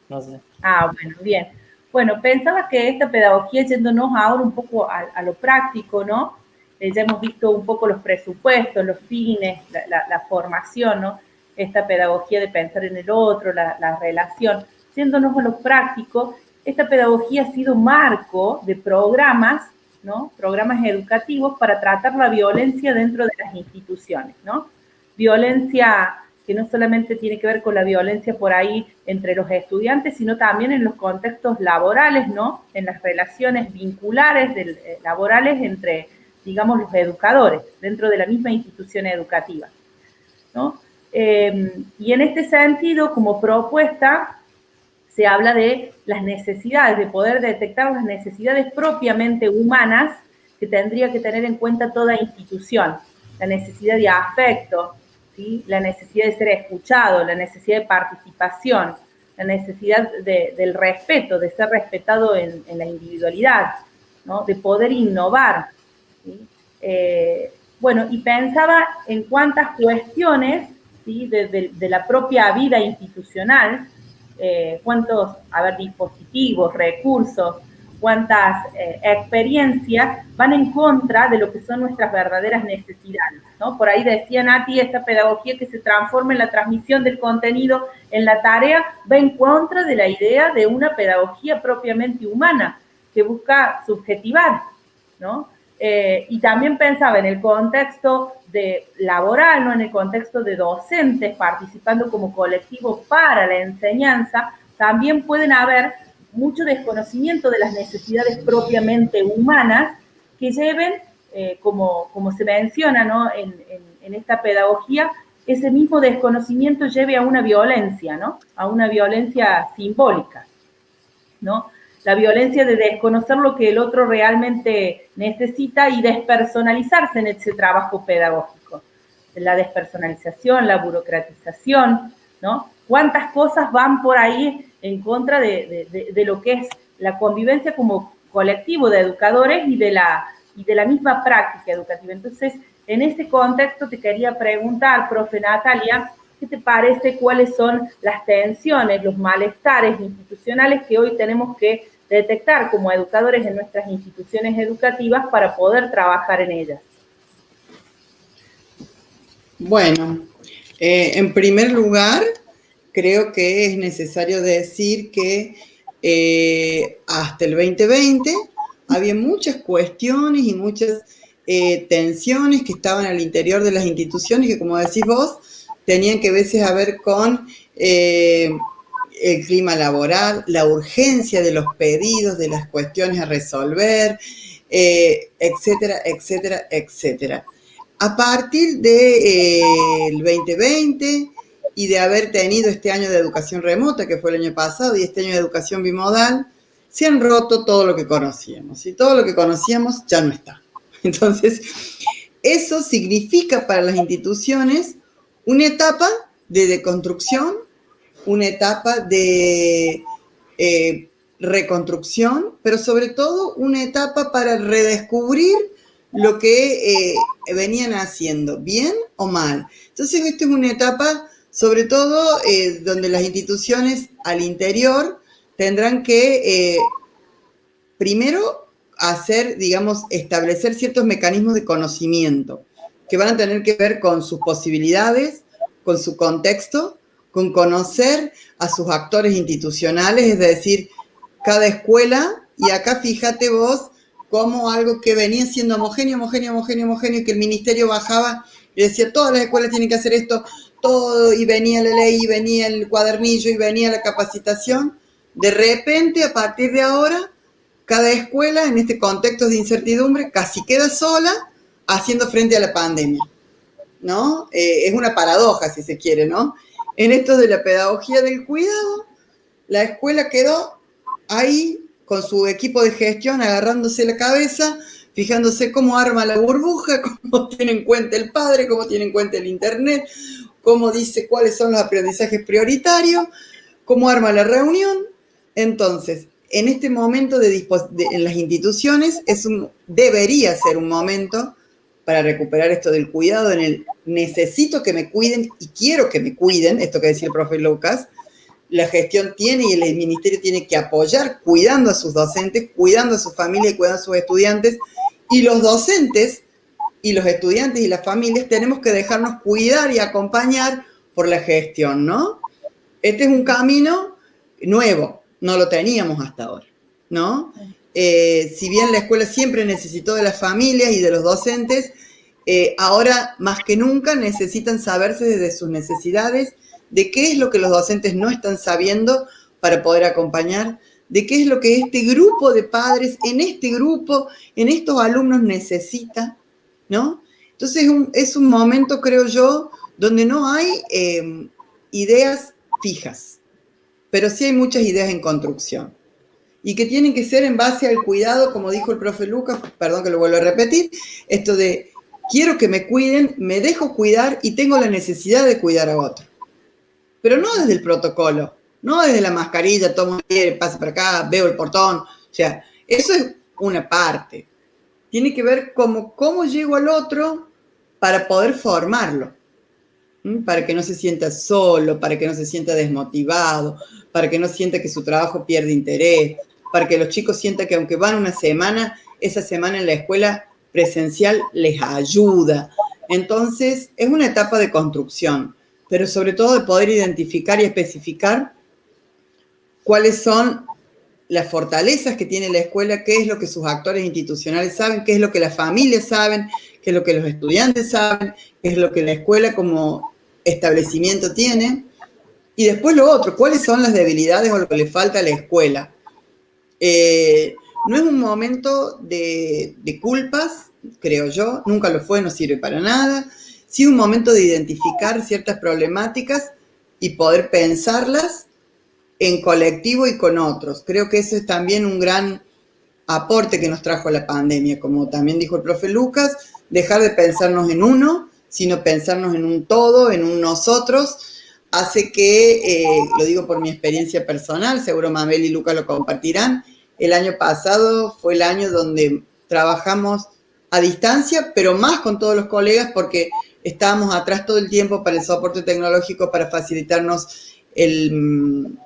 Speaker 3: No sé.
Speaker 1: Ah, bueno, bien. Bueno, pensaba que esta pedagogía, yéndonos ahora un poco a lo práctico, ¿no? Ya hemos visto un poco los presupuestos, los fines, la formación, ¿no? Esta pedagogía de pensar en el otro, la relación. Yéndonos a lo práctico, esta pedagogía ha sido marco de programas, ¿no? Programas educativos para tratar la violencia dentro de las instituciones, ¿no? Violencia que no solamente tiene que ver con la violencia por ahí entre los estudiantes, sino también en los contextos laborales, ¿no? En las relaciones vinculares laborales entre, digamos, los educadores dentro de la misma institución educativa, ¿no? Y en este sentido, como propuesta, se habla de las necesidades, de poder detectar las necesidades propiamente humanas que tendría que tener en cuenta toda institución, la necesidad de afecto, ¿sí?, la necesidad de ser escuchado, la necesidad de participación, la necesidad del respeto, de ser respetado en la individualidad, ¿no?, de poder innovar, ¿sí? Bueno, y pensaba en cuántas cuestiones ¿sí? De la propia vida institucional, cuántos, dispositivos, recursos, cuántas experiencias van en contra de lo que son nuestras verdaderas necesidades, ¿no? Por ahí decía Nati, esta pedagogía que se transforma en la transmisión del contenido en la tarea va en contra de la idea de una pedagogía propiamente humana que busca subjetivar, ¿no? Y también pensaba en el contexto laboral, ¿no? En el contexto de docentes participando como colectivo para la enseñanza, también pueden haber mucho desconocimiento de las necesidades propiamente humanas que lleven, como se menciona, ¿no? en esta pedagogía, ese mismo desconocimiento lleve a una violencia, ¿no? A una violencia simbólica, ¿no? La violencia de desconocer lo que el otro realmente necesita y despersonalizarse en ese trabajo pedagógico. La despersonalización, la burocratización, ¿no? ¿Cuántas cosas van por ahí en contra de lo que es la convivencia como colectivo de educadores y de la misma práctica educativa? Entonces, en este contexto te quería preguntar, profe Natalia, ¿qué te parece? ¿Cuáles son las tensiones, los malestares institucionales que hoy tenemos que detectar como educadores en nuestras instituciones educativas para poder trabajar en ellas?
Speaker 2: Bueno, en primer lugar, creo que es necesario decir que hasta el 2020 había muchas cuestiones y muchas tensiones que estaban al interior de las instituciones que, como decís vos, tenían que a veces a ver con el clima laboral, la urgencia de los pedidos, de las cuestiones a resolver, etcétera, etcétera, etcétera. A partir del 2020 y de haber tenido este año de educación remota, que fue el año pasado, y este año de educación bimodal, se han roto todo lo que conocíamos. Y todo lo que conocíamos ya no está. Entonces, eso significa para las instituciones una etapa de deconstrucción, una etapa de reconstrucción, pero sobre todo una etapa para redescubrir lo que venían haciendo, bien o mal. Entonces, esto es una etapa, sobre todo, donde las instituciones al interior tendrán que, primero, establecer ciertos mecanismos de conocimiento que van a tener que ver con sus posibilidades, con su contexto, con conocer a sus actores institucionales, es decir, cada escuela, y acá fíjate vos, como algo que venía siendo homogéneo, que el ministerio bajaba y decía, todas las escuelas tienen que hacer esto, todo, y venía la ley, y venía el cuadernillo, y venía la capacitación. De repente, a partir de ahora, cada escuela, en este contexto de incertidumbre, casi queda sola haciendo frente a la pandemia, ¿no? Es una paradoja, si se quiere, ¿no? En esto de la pedagogía del cuidado, la escuela quedó ahí con su equipo de gestión agarrándose la cabeza, fijándose cómo arma la burbuja, cómo tiene en cuenta el padre, cómo tiene en cuenta el internet, cómo dice cuáles son los aprendizajes prioritarios, cómo arma la reunión. Entonces, en este momento en las instituciones debería ser un momento para recuperar esto del cuidado, en el necesito que me cuiden y quiero que me cuiden, esto que decía el profe Lucas. La gestión tiene y el ministerio tiene que apoyar cuidando a sus docentes, cuidando a su familia y cuidando a sus estudiantes. Y los docentes y los estudiantes y las familias tenemos que dejarnos cuidar y acompañar por la gestión, ¿no? Este es un camino nuevo, no lo teníamos hasta ahora, ¿no? Si bien la escuela siempre necesitó de las familias y de los docentes, ahora más que nunca necesitan saberse desde sus necesidades, de qué es lo que los docentes no están sabiendo para poder acompañar, de qué es lo que este grupo de padres, en este grupo, en estos alumnos necesita, ¿no? Entonces es un momento, creo yo, donde no hay ideas fijas, pero sí hay muchas ideas en construcción y que tienen que ser en base al cuidado, como dijo el profe Lucas, perdón que lo vuelvo a repetir, esto de quiero que me cuiden, me dejo cuidar y tengo la necesidad de cuidar a otro. Pero no desde el protocolo, no desde la mascarilla, tomo aire, pasa por acá, veo el portón. O sea, eso es una parte. Tiene que ver cómo llego al otro para poder formarlo. para que no se sienta solo, para que no se sienta desmotivado, para que no sienta que su trabajo pierde interés, para que los chicos sientan que aunque van una semana, esa semana en la escuela presencial les ayuda. Entonces, es una etapa de construcción, pero sobre todo de poder identificar y especificar cuáles son las fortalezas que tiene la escuela, qué es lo que sus actores institucionales saben, qué es lo que las familias saben, qué es lo que los estudiantes saben, qué es lo que la escuela como establecimiento tiene. Y después lo otro, cuáles son las debilidades o lo que le falta a la escuela. No es un momento de culpas, creo yo, nunca lo fue, no sirve para nada. Sí un momento de identificar ciertas problemáticas y poder pensarlas en colectivo y con otros. Creo que ese es también un gran aporte que nos trajo la pandemia, como también dijo el profe Lucas, dejar de pensarnos en uno, sino pensarnos en un todo, en un nosotros, hace que, lo digo por mi experiencia personal, seguro Mabel y Lucas lo compartirán, el año pasado fue el año donde trabajamos a distancia, pero más con todos los colegas porque estábamos atrás todo el tiempo para el soporte tecnológico, para facilitarnos el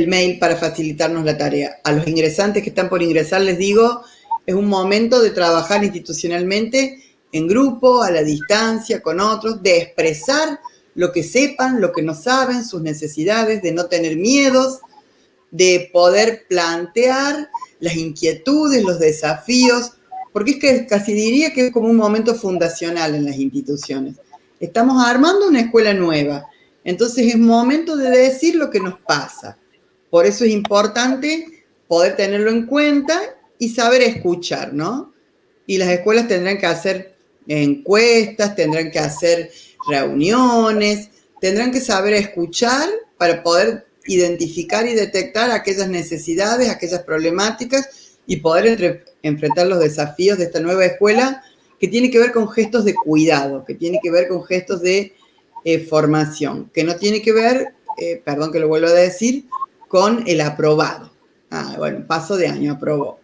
Speaker 2: mail, para facilitarnos la tarea. A los ingresantes que están por ingresar les digo, es un momento de trabajar institucionalmente en grupo, a la distancia, con otros, de expresar lo que sepan, lo que no saben, sus necesidades, de no tener miedos, de poder plantear las inquietudes, los desafíos, porque es que casi diría que es como un momento fundacional en las instituciones. Estamos armando una escuela nueva, entonces es momento de decir lo que nos pasa. Por eso es importante poder tenerlo en cuenta y saber escuchar, ¿no? Y las escuelas tendrán que hacer encuestas, tendrán que hacer reuniones, tendrán que saber escuchar para poder identificar y detectar aquellas necesidades, aquellas problemáticas y poder enfrentar los desafíos de esta nueva escuela que tiene que ver con gestos de cuidado, que tiene que ver con gestos de formación, que no tiene que ver, perdón que lo vuelvo a decir, con el aprobado. Bueno, paso de año, aprobó.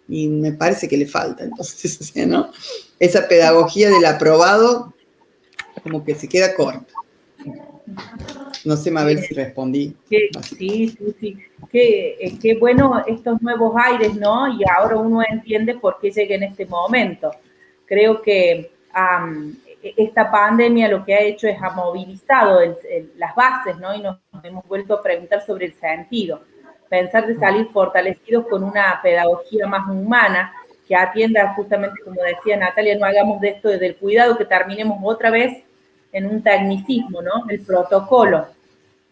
Speaker 2: Y me parece que le falta, entonces, o sea, ¿no? Esa pedagogía del aprobado como que se queda corta. No sé, Mabel, si respondí.
Speaker 1: Sí. Qué bueno estos nuevos aires, ¿no? Y ahora uno entiende por qué llega en este momento. Creo que esta pandemia lo que ha hecho es ha movilizado las bases, ¿no? Y nos hemos vuelto a preguntar sobre el sentido. Pensar de salir fortalecidos con una pedagogía más humana que atienda justamente, como decía Natalia, no hagamos de esto desde el cuidado, que terminemos otra vez en un tecnicismo, ¿no? El protocolo,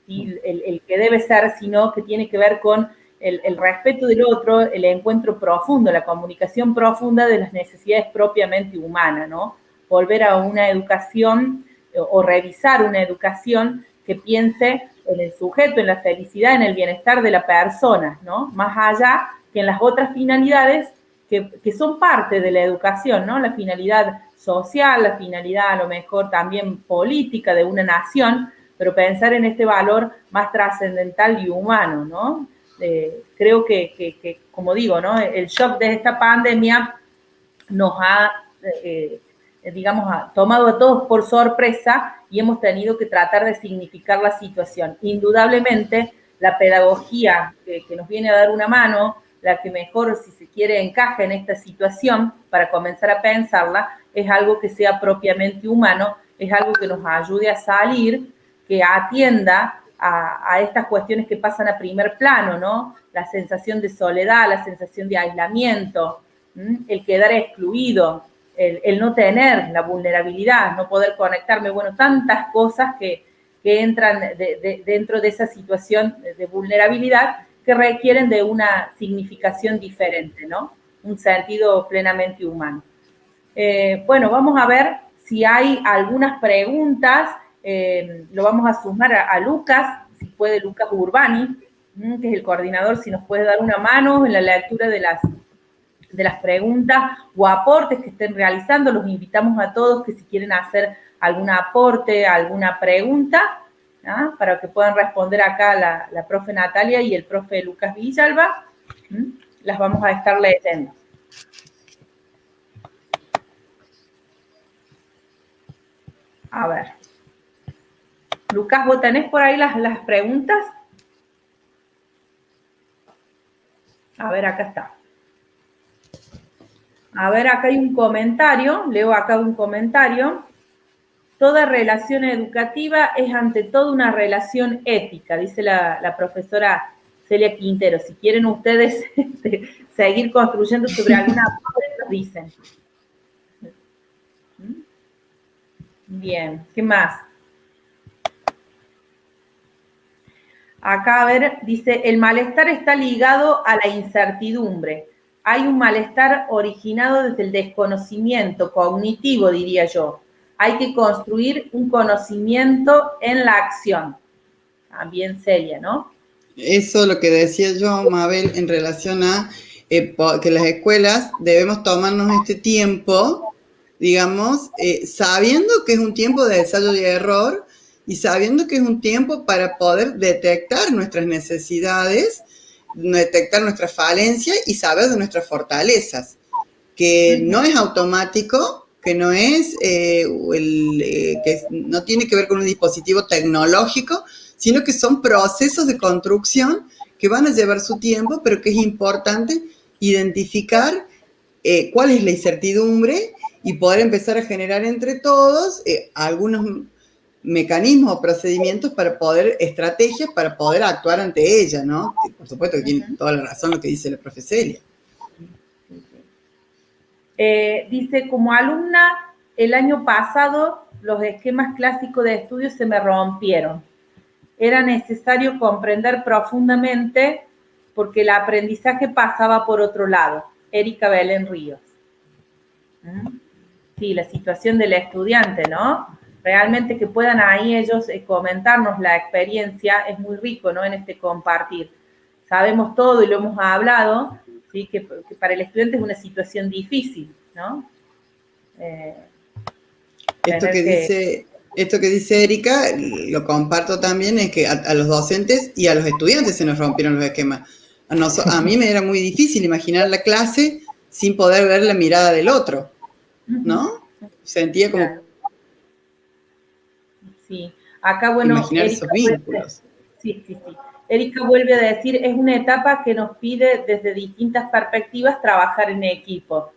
Speaker 1: ¿sí? El que debe ser, sino que tiene que ver con el respeto del otro, el encuentro profundo, la comunicación profunda de las necesidades propiamente humanas, ¿no? Volver a una educación o revisar una educación que piense en el sujeto, en la felicidad, en el bienestar de la persona, ¿no? Más allá que en las otras finalidades que son parte de la educación, ¿no? La finalidad social, la finalidad a lo mejor también política de una nación, pero pensar en este valor más trascendental y humano, ¿no? Creo que, como digo, ¿no? El shock de esta pandemia nos ha, digamos, tomado a todos por sorpresa y hemos tenido que tratar de significar la situación. Indudablemente, la pedagogía que nos viene a dar una mano, la que mejor, si se quiere, encaja en esta situación para comenzar a pensarla, es algo que sea propiamente humano, es algo que nos ayude a salir, que atienda a estas cuestiones que pasan a primer plano, ¿no? La sensación de soledad, la sensación de aislamiento, el quedar excluido, el no tener la vulnerabilidad, no poder conectarme, bueno, tantas cosas que entran dentro de esa situación de vulnerabilidad que requieren de una significación diferente, ¿no? Un sentido plenamente humano. Bueno, vamos a ver si hay algunas preguntas. Lo vamos a sumar a Lucas, si puede, Lucas Urbani, que es el coordinador, si nos puede dar una mano en la lectura de las preguntas o aportes que estén realizando. Los invitamos a todos que si quieren hacer algún aporte, alguna pregunta, ¿ah? Para que puedan responder acá la profe Natalia y el profe Lucas Villalba, las vamos a estar leyendo. A ver. Lucas, ¿vos tenés por ahí las preguntas? A ver, acá está. A ver, acá hay un comentario, leo acá un comentario. Toda relación educativa es ante todo una relación ética, dice la profesora Celia Quintero. Si quieren ustedes seguir construyendo sobre alguna cosa, nos dicen. Bien, ¿qué más? Acá, a ver, dice, el malestar está ligado a la incertidumbre. Hay un malestar originado desde el desconocimiento cognitivo, diría yo. Hay que construir un conocimiento en la acción. También Celia, ¿no?
Speaker 2: Eso lo que decía yo, Mabel, en relación a que las escuelas debemos tomarnos este tiempo, digamos, sabiendo que es un tiempo de ensayo y error y sabiendo que es un tiempo para poder detectar nuestras necesidades, detectar nuestras falencias y saber de nuestras fortalezas, que no es automático, que no es que no tiene que ver con un dispositivo tecnológico, sino que son procesos de construcción que van a llevar su tiempo, pero que es importante identificar cuál es la incertidumbre y poder empezar a generar entre todos algunos mecanismos o procedimientos para poder, estrategias para poder actuar ante ella, ¿no? Y por supuesto que tiene toda la razón lo que dice la profe Celia.
Speaker 1: Dice, como alumna, el año pasado los esquemas clásicos de estudio se me rompieron. Era necesario comprender profundamente porque el aprendizaje pasaba por otro lado. Erika Belén Ríos. Sí, la situación del estudiante, ¿no? Realmente que puedan ahí ellos comentarnos la experiencia es muy rico, ¿no? En este compartir. Sabemos todo y lo hemos hablado, ¿sí? Que para el estudiante es una situación difícil, ¿no?
Speaker 2: Esto que dice Erika, lo comparto también, es que a los docentes y a los estudiantes se nos rompieron los esquemas. A mí me era muy difícil imaginar la clase sin poder ver la mirada del otro, ¿no? Sentía como...
Speaker 1: Claro. Sí, acá, bueno,
Speaker 2: imaginar
Speaker 1: Erika
Speaker 2: esos vínculos.
Speaker 1: Sí. Erika vuelve a decir, es una etapa que nos pide desde distintas perspectivas trabajar en equipo.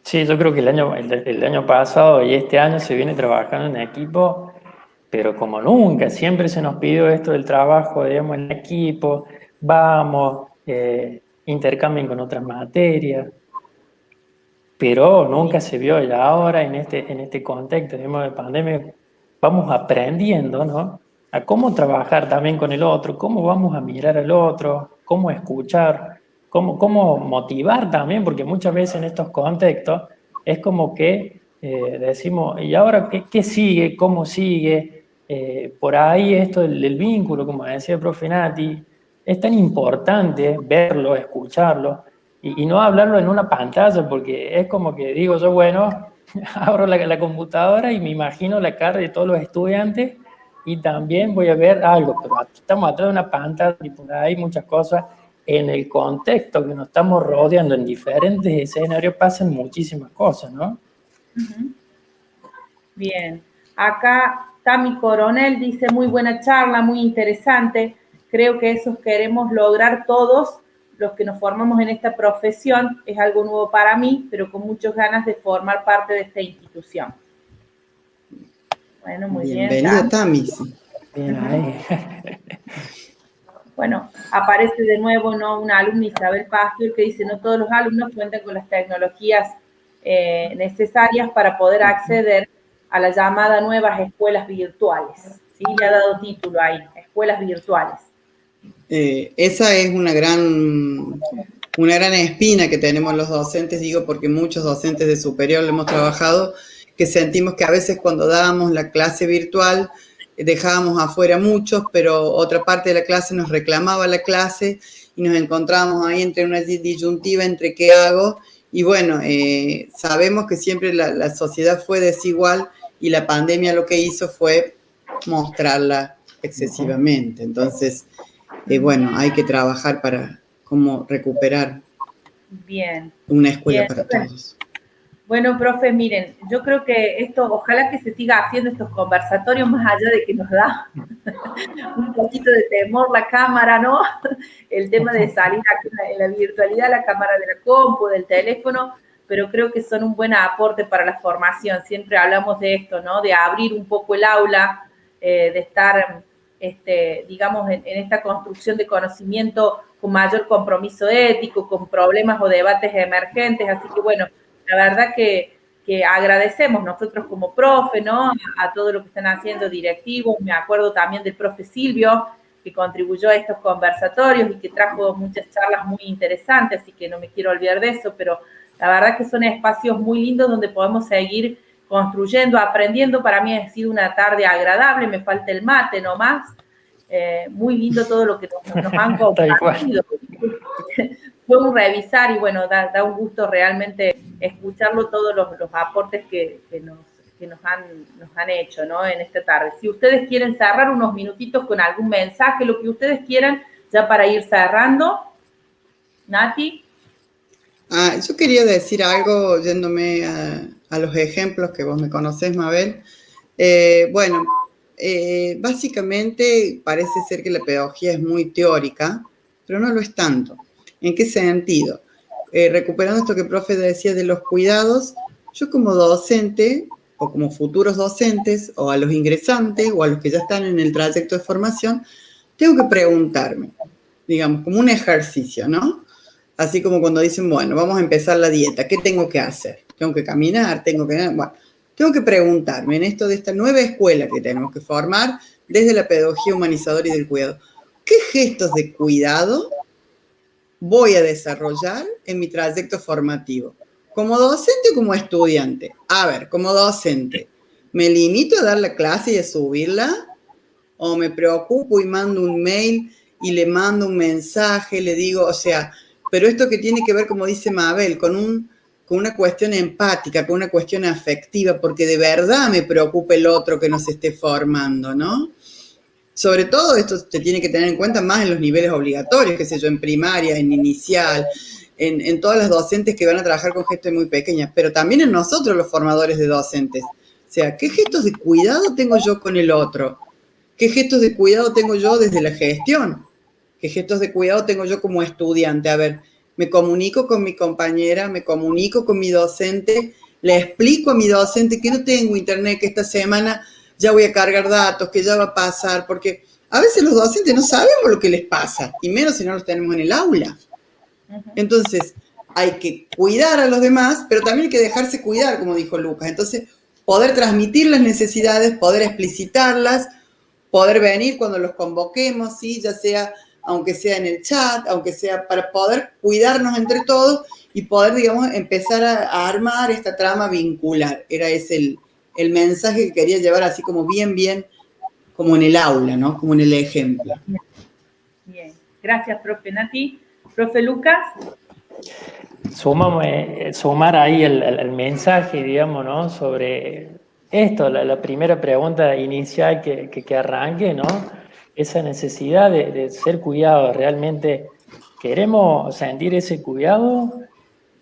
Speaker 3: Sí, yo creo que el año pasado y este año se viene trabajando en equipo, pero como nunca, siempre se nos pidió esto del trabajo, digamos, en equipo, vamos, intercambien con otras materias, pero nunca se vio. Y ahora en este contexto, digamos, de pandemia, vamos aprendiendo, ¿no? A cómo trabajar también con el otro, cómo vamos a mirar al otro, cómo escuchar, cómo motivar también, porque muchas veces en estos contextos es como que decimos, ¿y ahora qué sigue? ¿Cómo sigue? Por ahí esto del vínculo, como decía el profe Nati, es tan importante verlo, escucharlo, y no hablarlo en una pantalla, porque es como que digo yo, bueno, abro la computadora y me imagino la cara de todos los estudiantes y también voy a ver algo, pero estamos atrás de una pantalla y por ahí muchas cosas. En el contexto que nos estamos rodeando en diferentes escenarios pasan muchísimas cosas, ¿no?
Speaker 1: Bien, acá Tami Coronel dice, muy buena charla, muy interesante. Creo que eso queremos lograr todos los que nos formamos en esta profesión. Es algo nuevo para mí, pero con muchas ganas de formar parte de esta institución. Bueno, muy bien.
Speaker 2: Bienvenida, Tami.
Speaker 3: Bien ahí.
Speaker 1: Bueno, aparece de nuevo, ¿no?, una alumna, Isabel Pastor, que dice, no todos los alumnos cuentan con las tecnologías necesarias para poder acceder a la llamada nuevas escuelas virtuales. ¿Sí? Le ha dado título ahí, escuelas virtuales.
Speaker 2: Esa es una gran espina que tenemos los docentes, digo, porque muchos docentes de superior lo hemos trabajado, que sentimos que a veces cuando dábamos la clase virtual dejábamos afuera muchos, pero otra parte de la clase nos reclamaba la clase y nos encontrábamos ahí entre una disyuntiva entre qué hago. Y bueno, sabemos que siempre la sociedad fue desigual y la pandemia lo que hizo fue mostrarla excesivamente. Entonces, bueno, hay que trabajar para cómo recuperar
Speaker 1: bien,
Speaker 2: una escuela
Speaker 1: bien.
Speaker 2: para todos.
Speaker 1: Bueno, profe, miren, yo creo que esto, ojalá que se siga haciendo estos conversatorios más allá de que nos da un poquito de temor la cámara, ¿no? El tema de salir aquí en la virtualidad, la cámara de la compu, del teléfono, pero creo que son un buen aporte para la formación. Siempre hablamos de esto, ¿no? De abrir un poco el aula, de estar, digamos, en esta construcción de conocimiento con mayor compromiso ético, con problemas o debates emergentes. Así que, bueno, la verdad que agradecemos nosotros como profe, ¿no? A todo lo que están haciendo directivos. Me acuerdo también del profe Silvio, que contribuyó a estos conversatorios y que trajo muchas charlas muy interesantes, así que no me quiero olvidar de eso, pero la verdad que son espacios muy lindos donde podemos seguir construyendo, aprendiendo. Para mí ha sido una tarde agradable, me falta el mate nomás. Muy lindo todo lo que nos han compartido. Fue un revisar y bueno, da un gusto realmente escucharlo, todos los aportes que nos han hecho, ¿no? En esta tarde. Si ustedes quieren cerrar unos minutitos con algún mensaje, lo que ustedes quieran, ya para ir cerrando. Nati.
Speaker 2: Yo quería decir algo yéndome a los ejemplos que vos me conocés, Mabel. Básicamente parece ser que la pedagogía es muy teórica, pero no lo es tanto. ¿En qué sentido? Recuperando esto que el profe decía de los cuidados, yo como docente o como futuros docentes o a los ingresantes o a los que ya están en el trayecto de formación, tengo que preguntarme, digamos, como un ejercicio, ¿no? Así como cuando dicen, bueno, vamos a empezar la dieta, ¿qué tengo que hacer? ¿Tengo que caminar? Bueno, tengo que preguntarme en esto de esta nueva escuela que tenemos que formar desde la pedagogía humanizadora y del cuidado. ¿Qué gestos de cuidado voy a desarrollar en mi trayecto formativo? ¿Como docente o como estudiante? A ver, como docente, ¿me limito a dar la clase y a subirla? ¿O me preocupo y mando un mail y le mando un mensaje, le digo, o sea, pero esto que tiene que ver, como dice Mabel, con una cuestión empática, con una cuestión afectiva, porque de verdad me preocupa el otro que nos esté formando, ¿no? Sobre todo esto se tiene que tener en cuenta más en los niveles obligatorios, qué sé yo, en primaria, en inicial, en todas las docentes que van a trabajar con gente muy pequeña, pero también en nosotros los formadores de docentes. O sea, ¿qué gestos de cuidado tengo yo con el otro? ¿Qué gestos de cuidado tengo yo desde la gestión? ¿Qué gestos de cuidado tengo yo como estudiante? A ver, me comunico con mi compañera, me comunico con mi docente, le explico a mi docente que no tengo internet, que esta semana ya voy a cargar datos, que ya va a pasar, porque a veces los docentes no sabemos lo que les pasa, y menos si no los tenemos en el aula. Entonces, hay que cuidar a los demás, pero también hay que dejarse cuidar, como dijo Lucas. Entonces, poder transmitir las necesidades, poder explicitarlas, poder venir cuando los convoquemos, ¿sí? Ya sea, aunque sea en el chat, aunque sea para poder cuidarnos entre todos y poder, digamos, empezar a armar esta trama vincular. Era ese el mensaje que quería llevar así como bien, como en el aula, ¿no? Como en el ejemplo.
Speaker 1: Bien, gracias, profe Nati. Profe Lucas.
Speaker 3: Sumar ahí el mensaje, digamos, ¿no? Sobre esto, la primera pregunta inicial que arranque, ¿no? Esa necesidad de ser cuidados. ¿Realmente queremos sentir ese cuidado?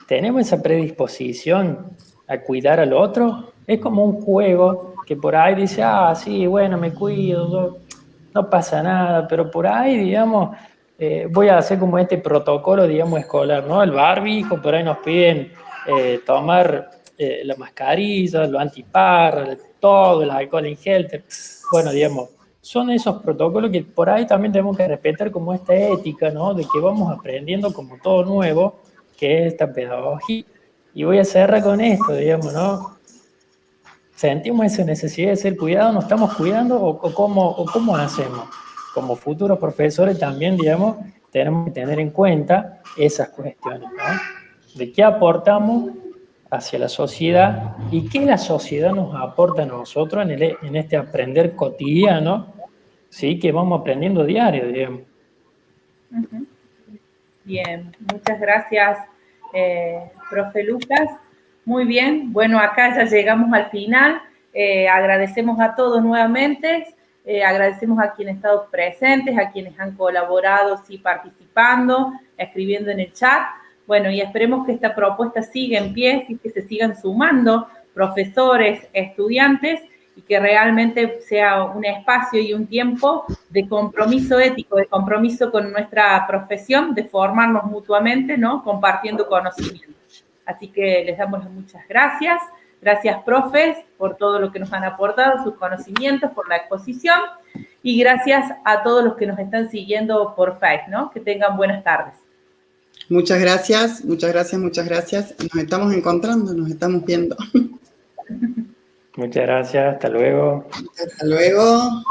Speaker 3: ¿Tenemos esa predisposición a cuidar al otro? Es como un juego que por ahí dice, sí, bueno, me cuido, no pasa nada, pero por ahí, digamos, voy a hacer como este protocolo, digamos, escolar, ¿no? El barbijo, por ahí nos piden tomar la mascarilla, lo antiparra, todo, el alcohol en gel. Bueno, digamos, son esos protocolos que por ahí también tenemos que respetar como esta ética, ¿no? De que vamos aprendiendo como todo nuevo, que es esta pedagogía. Y voy a cerrar con esto, digamos, ¿no? ¿Sentimos esa necesidad de ser cuidados? ¿Nos estamos cuidando o cómo hacemos? Como futuros profesores también, digamos, tenemos que tener en cuenta esas cuestiones, ¿no? De qué aportamos hacia la sociedad y qué la sociedad nos aporta a nosotros en este aprender cotidiano, ¿sí? Que vamos aprendiendo diario, digamos.
Speaker 1: Bien, muchas gracias, profe Lucas. Muy bien, bueno, acá ya llegamos al final. Agradecemos a todos nuevamente, agradecemos a quienes han estado presentes, a quienes han colaborado, sí, participando, escribiendo en el chat. Bueno, y esperemos que esta propuesta siga en pie y que se sigan sumando profesores, estudiantes, y que realmente sea un espacio y un tiempo de compromiso ético, de compromiso con nuestra profesión, de formarnos mutuamente, ¿no? Compartiendo conocimientos. Así que les damos muchas gracias. Gracias, profes, por todo lo que nos han aportado, sus conocimientos, por la exposición. Y gracias a todos los que nos están siguiendo por Facebook, ¿no? Que tengan buenas tardes.
Speaker 2: Muchas gracias, muchas gracias, muchas gracias. Nos estamos encontrando, nos estamos viendo.
Speaker 3: Muchas gracias, hasta luego.
Speaker 2: Hasta luego.